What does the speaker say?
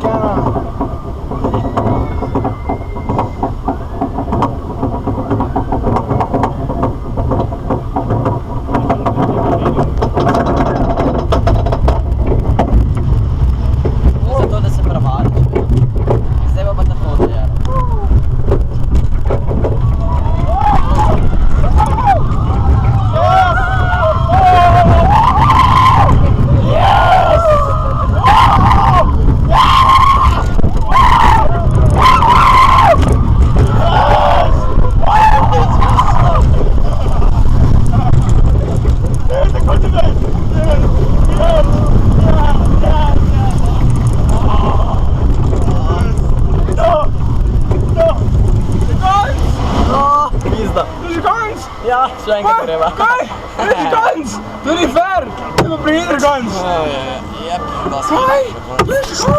gärna. Ja, zo enkele prima. Kijk, dit is de kans! Doe niet ver! Doe een breder kans! Yep, dat is Kijk, dit is de